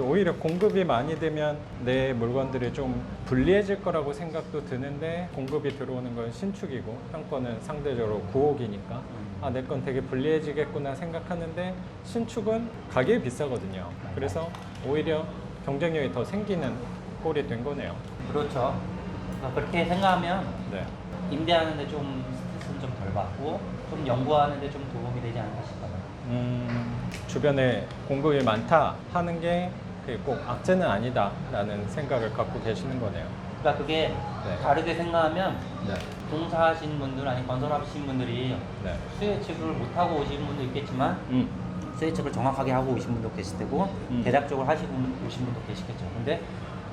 오히려 공급이 많이 되면 내 물건들이 좀 불리해질 거라고 생각도 드는데 공급이 들어오는 건 신축이고 형 거는 상대적으로 구옥이니까 아, 내 건 되게 불리해지겠구나 생각하는데 신축은 가격이 비싸거든요. 그래서 오히려 경쟁력이 더 생기는 꼴이 된 거네요. 그렇죠. 그렇게 생각하면 네. 임대하는데 좀 스트레스는 좀 덜 받고 좀 연구하는데 좀 도움이 되지 않을까 싶어요. 주변에 공급이 많다 하는 게 꼭 악재는 아니다 라는 생각을 갖고 계시는 거네요. 그러니까 그게 네. 다르게 생각하면 네. 공사하신 분들 아니 건설하신 분들이 네. 수요 예측을 못하고 오신 분도 있겠지만 수요 예측을 정확하게 하고 오신 분도 계실 테고 대략적으로 하시고 오신 분도 계시겠죠. 근데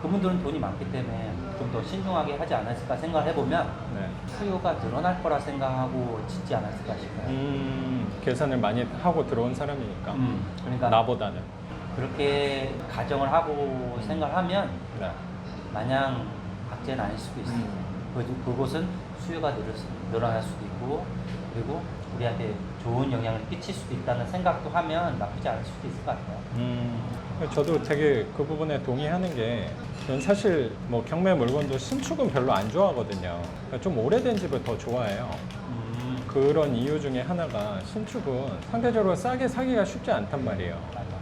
그분들은 돈이 많기 때문에 좀 더 신중하게 하지 않았을까 생각을 해보면 네. 수요가 늘어날 거라 생각하고 짓지 않았을까 싶어요. 계산을 많이 하고 들어온 사람이니까 그러니까 나보다는. 그렇게 가정을 하고 생각하면 네. 마냥 악재는 아닐 수도 있어요. 그곳은 수요가 늘어날 수도 있고 그리고 우리한테 좋은 영향을 끼칠 수도 있다는 생각도 하면 나쁘지 않을 수도 있을 것 같아요. 저도 되게 그 부분에 동의하는 게 저는 사실 뭐 경매 물건도 신축은 별로 안 좋아하거든요. 그러니까 좀 오래된 집을 더 좋아해요. 그런 이유 중에 하나가 신축은 상대적으로 싸게 사기가 쉽지 않단 말이에요.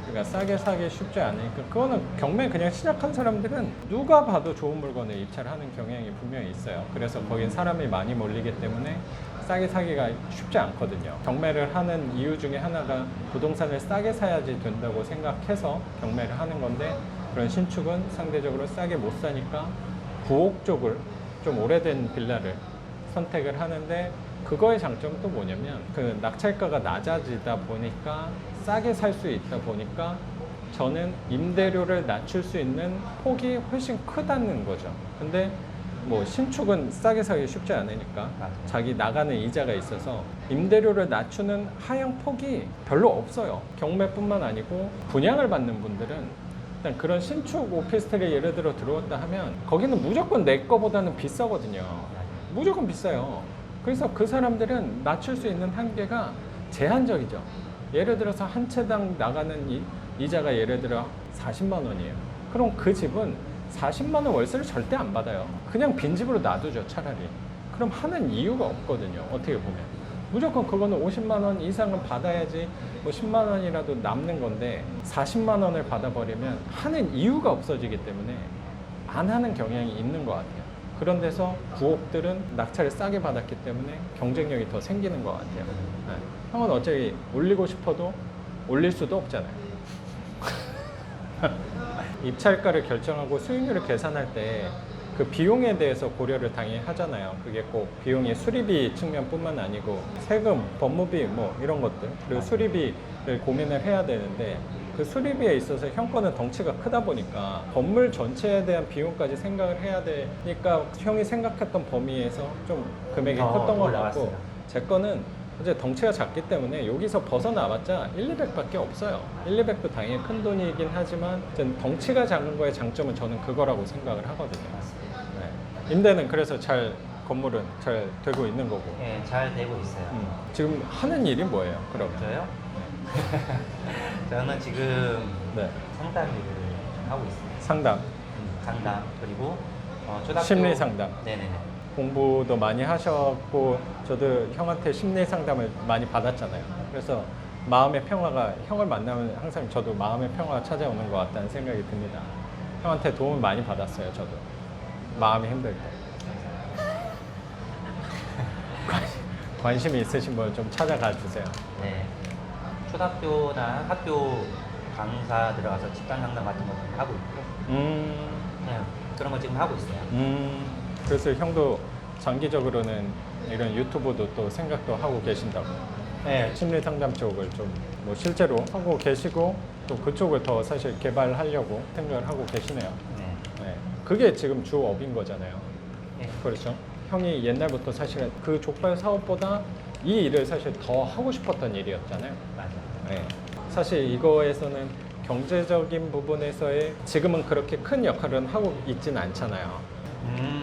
그러니까 싸게 사기 쉽지 않으니까 그거는 경매 그냥 시작한 사람들은 누가 봐도 좋은 물건을 입찰을 하는 경향이 분명히 있어요. 그래서 거긴 사람이 많이 몰리기 때문에 싸게 사기가 쉽지 않거든요. 경매를 하는 이유 중에 하나가 부동산을 싸게 사야지 된다고 생각해서 경매를 하는 건데 그런 신축은 상대적으로 싸게 못 사니까 구옥 쪽을 좀 오래된 빌라를 선택을 하는데 그거의 장점은 또 뭐냐면 그 낙찰가가 낮아지다 보니까 싸게 살 수 있다 보니까 저는 임대료를 낮출 수 있는 폭이 훨씬 크다는 거죠. 근데 뭐 신축은 싸게 사기 쉽지 않으니까 자기 나가는 이자가 있어서 임대료를 낮추는 하향 폭이 별로 없어요. 경매뿐만 아니고 분양을 받는 분들은 일단 그런 신축 오피스텔에 예를 들어 들어왔다 하면 거기는 무조건 내 거보다는 비싸거든요. 무조건 비싸요. 그래서 그 사람들은 낮출 수 있는 한계가 제한적이죠. 예를 들어서 한 채당 나가는 이자가 예를 들어 40만 원이에요. 그럼 그 집은 40만 원 월세를 절대 안 받아요. 그냥 빈집으로 놔두죠, 차라리. 그럼 하는 이유가 없거든요, 어떻게 보면. 무조건 그거는 50만 원 이상은 받아야지 뭐 10만 원이라도 남는 건데 40만 원을 받아버리면 하는 이유가 없어지기 때문에 안 하는 경향이 있는 것 같아요. 그런 데서 구옥들은 낙찰을 싸게 받았기 때문에 경쟁력이 더 생기는 것 같아요. 네. 형은 어차피 올리고 싶어도 올릴 수도 없잖아요. 입찰가를 결정하고 수익률을 계산할 때 그 비용에 대해서 고려를 당연히 하잖아요. 그게 꼭 비용이 수리비 측면뿐만 아니고 세금, 법무비 뭐 이런 것들 그리고 수리비를 고민을 해야 되는데 그 수리비에 있어서 형 거는 덩치가 크다 보니까 건물 전체에 대한 비용까지 생각을 해야 되니까 형이 생각했던 범위에서 좀 금액이 컸던 것 같고 제 거는 이제 덩치가 작기 때문에 여기서 벗어나봤자 1, 200밖에 없어요. 1, 200도 당연히 큰 돈이긴 하지만 덩치가 작은 거의 장점은 저는 그거라고 생각을 하거든요. 네. 임대는 그래서 건물은 잘 되고 있는 거고. 네, 잘 되고 있어요. 지금 하는 일이 뭐예요, 그러면? 저요? 저는 지금 네. 상담 일을 하고 있어요. 상담. 상담 그리고 초등학교 심리 상담. 네네네. 공부도 많이 하셨고 저도 형한테 심리 상담을 많이 받았잖아요. 그래서 마음의 평화가 형을 만나면 항상 저도 마음의 평화가 찾아오는 것 같다는 생각이 듭니다. 형한테 도움을 많이 받았어요. 저도 마음이 힘들 때. 관심이 있으신 분 좀 찾아가 주세요. 네. 초등학교나 학교 강사 들어가서 집단 상담 같은 거 하고 있고 그냥 그런 거 지금 하고 있어요. 그래서 형도 장기적으로는 이런 유튜브도 또 생각도 하고 계신다고. 네. 심리 상담 쪽을 좀 뭐 실제로 하고 계시고 또 그쪽을 더 사실 개발하려고 생각을 하고 계시네요. 네. 네. 그게 지금 주업인 거잖아요. 네. 그렇죠. 형이 옛날부터 사실은 그 족발 사업보다 이 일을 사실 더 하고 싶었던 일이었잖아요. 맞아요. 네. 사실 이거에서는 경제적인 부분에서의 지금은 그렇게 큰 역할은 하고 있진 않잖아요.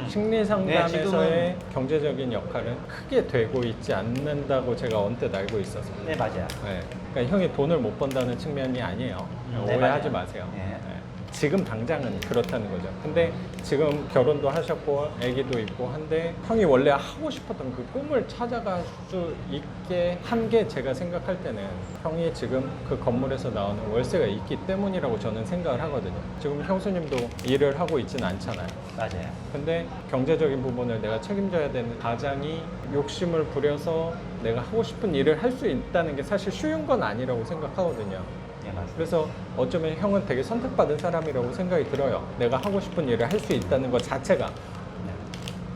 심리 상담에서의 경제적인 역할은 크게 되고 있지 않는다고 제가 언뜻 알고 있어서. 네, 맞아요. 네. 그러니까 형이 돈을 못 번다는 측면이 아니에요. 네, 오해하지 맞아요. 마세요. 네. 네. 지금 당장은 그렇다는 거죠. 근데 지금 결혼도 하셨고 아기도 있고 한데 형이 원래 하고 싶었던 그 꿈을 찾아갈 수 있게 한 게 제가 생각할 때는 형이 지금 그 건물에서 나오는 월세가 있기 때문이라고 저는 생각을 하거든요. 지금 형수님도 일을 하고 있진 않잖아요. 맞아요. 근데 경제적인 부분을 내가 책임져야 되는 가장이 욕심을 부려서 내가 하고 싶은 일을 할 수 있다는 게 사실 쉬운 건 아니라고 생각하거든요. 예, 맞습니다. 그래서 어쩌면 형은 되게 선택받은 사람이라고 생각이 들어요. 내가 하고 싶은 일을 할 수 있다는 것 자체가. 네,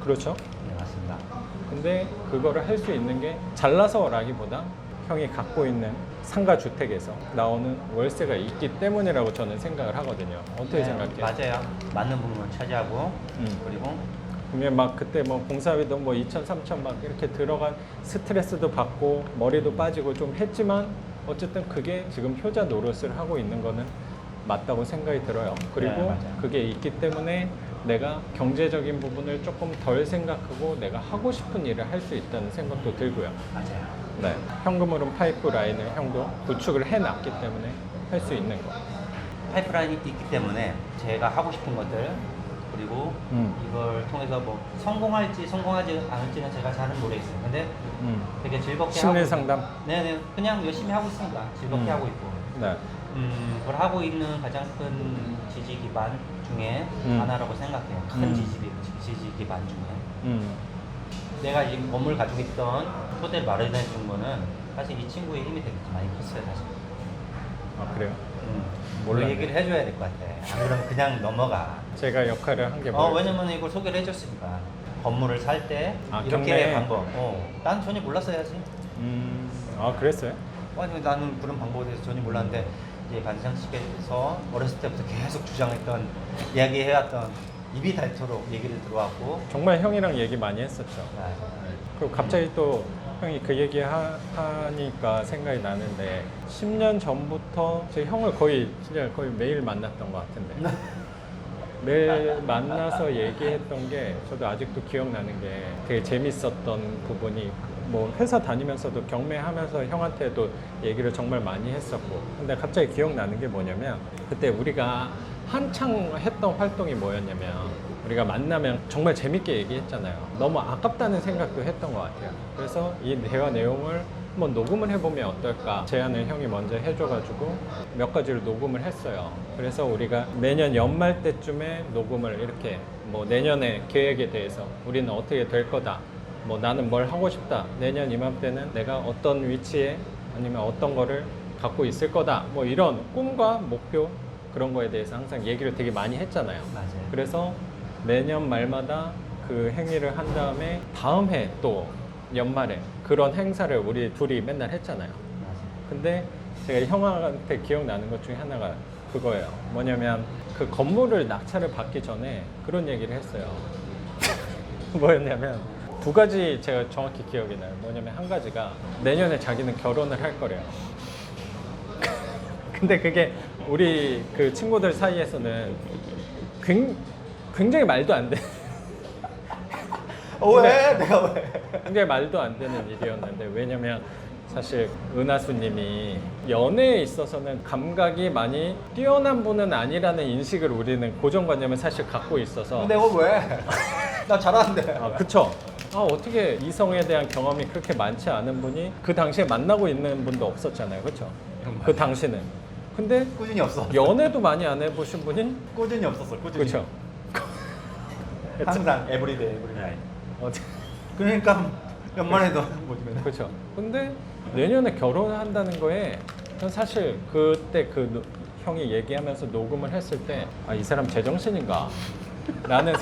그렇죠? 네, 맞습니다. 근데 그거를 할 수 있는 게 잘나서라기보다 형이 갖고 있는 상가 주택에서 나오는 월세가 있기 때문이라고 저는 생각을 하거든요. 어떻게 네, 생각해요? 맞아요. 맞는 부분을 차지하고 그리고 그러면 막 그때 뭐 공사비도 뭐 2천, 3천 막 이렇게 들어간 스트레스도 받고 머리도 빠지고 좀 했지만 어쨌든 그게 지금 효자 노릇을 하고 있는 거는 맞다고 생각이 들어요. 그리고 네, 맞아요. 그게 있기 때문에 내가 경제적인 부분을 조금 덜 생각하고 내가 하고 싶은 일을 할 수 있다는 생각도 들고요. 맞아요. 네. 현금흐름 파이프라인을 형도 구축을 해놨기 때문에 할 수 있는 거. 파이프라인이 있기 때문에 제가 하고 싶은 것들 그리고 이걸 통해서 뭐 성공할지 성공하지 않을지는 제가 잘은 모르겠어요. 근데 되게 즐겁게 심리 하고 상담? 네네 그냥 열심히 하고 있습니다. 즐겁게 하고 있고 네. 그걸 하고 있는 가장 큰 지지 기반 중에 하나라고 생각해요. 큰 지지 기반 중에 내가 지금 건물 가지고 있던 토대를 마련해 준 거는 사실 이 친구의 힘이 되게 많이 컸어요. 사실. 아, 그래요? 그 몰랐네. 얘기를 해줘야 될 것 같아. 안 그러면 그냥 넘어가. 제가 역할을 한 게 뭐예요? 왜냐면 이걸 소개를 해줬으니까. 건물을 살 때 아, 이렇게 경매. 방법. 난 전혀 몰랐어야지. 아, 그랬어요? 아니 나는 그런 방법에 대해서 전혀 몰랐는데 이제 반장 씨께서 어렸을 때부터 계속 주장했던 이야기해왔던 입이 닳도록 얘기를 들어왔고. 정말 형이랑 얘기 많이 했었죠. 아, 그리고 갑자기 또 형이 그 얘기 하니까 생각이 나는데 10년 전부터 제 형을 거의 진짜 거의 매일 만났던 것 같은데 매일 만나서 얘기했던 게 저도 아직도 기억나는 게 되게 재밌었던 부분이 뭐 회사 다니면서도 경매하면서 형한테도 얘기를 정말 많이 했었고 근데 갑자기 기억나는 게 뭐냐면 그때 우리가 한창 했던 활동이 뭐였냐면 우리가 만나면 정말 재밌게 얘기했잖아요. 너무 아깝다는 생각도 했던 것 같아요. 그래서 이 대화 내용을 한번 녹음을 해보면 어떨까 제안을 형이 먼저 해줘가지고 몇 가지를 녹음을 했어요. 그래서 우리가 내년 연말 때쯤에 녹음을 이렇게 뭐 내년의 계획에 대해서 우리는 어떻게 될 거다. 뭐 나는 뭘 하고 싶다. 내년 이맘때는 내가 어떤 위치에 아니면 어떤 거를 갖고 있을 거다. 뭐 이런 꿈과 목표 그런 거에 대해서 항상 얘기를 되게 많이 했잖아요. 맞아요. 그래서 매년 말마다 그 행위를 한 다음에 다음 해 또 연말에 그런 행사를 우리 둘이 맨날 했잖아요. 맞아요. 근데 제가 형한테 기억나는 것 중에 하나가 그거예요. 뭐냐면 그 건물을 낙찰을 받기 전에 그런 얘기를 했어요. 뭐였냐면 두 가지 제가 정확히 기억이 나요. 뭐냐면 한 가지가 내년에 자기는 결혼을 할 거래요. 근데 그게 우리 그 친구들 사이에서는 굉장히 말도 안 돼. 왜? 내가 왜? 굉장히 말도 안 되는 일이었는데 왜냐면 사실 은하수님이 연애에 있어서는 감각이 많이 뛰어난 분은 아니라는 인식을 우리는 고정관념을 사실 갖고 있어서 내가 왜? 나 잘하는데. 아 그쵸. 어떻게 이성에 대한 경험이 그렇게 많지 않은 분이 그 당시에 만나고 있는 분도 없었잖아요. 그쵸? 그 당시는. 근데 꾸준히 없어. 연애도 많이 안 해보신 분이 꾸준히 없었어. 꾸준히. 그쵸? 항상 에브리데이 에브리나잇. 그러니까 연말에도 뭐지? 그렇죠. 근데 내년에 결혼을 한다는 거에 전 사실 그때 형이 얘기하면서 녹음을 했을 때 이 사람 제정신인가? 라는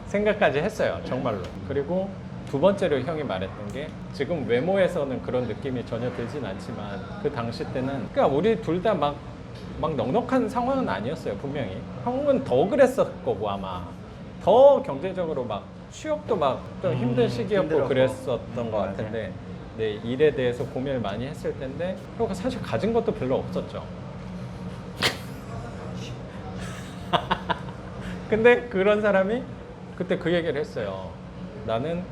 생각까지 했어요. 정말로. 그리고 두 번째로 형이 말했던 게 지금 외모에서는 그런 느낌이 전혀 들진 않지만 그 당시 때는 그러니까 우리 둘 다 막 넉넉한 상황은 아니었어요. 분명히. 형은 더 그랬을 거고 아마 더 경제적으로 막 취업도 막 좀 힘든 시기였고 힘들었고. 그랬었던 것 같은데 네, 일에 대해서 고민을 많이 했을 텐데 그리고 사실 가진 것도 별로 없었죠. 근데 그런 사람이 그때 그 얘기를 했어요. 나는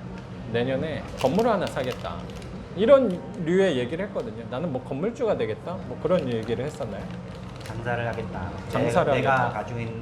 내년에 건물 하나 사겠다. 이런 류의 얘기를 했거든요. 나는 뭐 건물주가 되겠다. 뭐 그런 얘기를 했었나요? 장사를 하겠다. 장사를 내가 하겠다. 가지고 있는